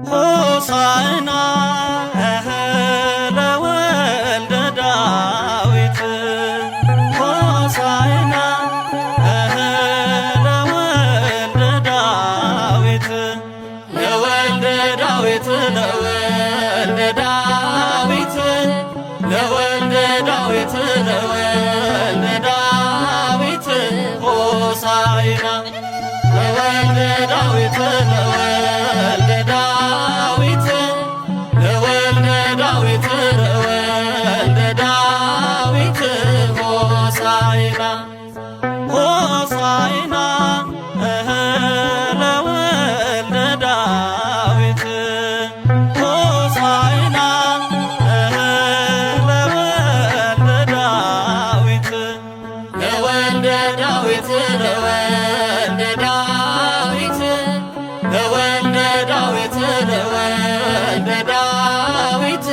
ሆሳዕና ለወልደ ዳዊት ሆሳዕና ለወልደ ዳዊት ለወልደ ዳዊት ለወልደ ዳዊት ለወልደ ዳዊት ለወልደ ዳዊት ሆሳዕና ለወልደ ዳዊት ለወልደ ዳዊት ለወልደ ዳዊት ለወልደ ዳዊት ሆሳዕና ሆሳዕና ለወልደ ዳዊት ሆሳዕና ለወልደ ዳዊት ለወልደ ዳዊት ለወልደ ዳዊት ለወልደ ዳዊት ለወልደ ዳዊት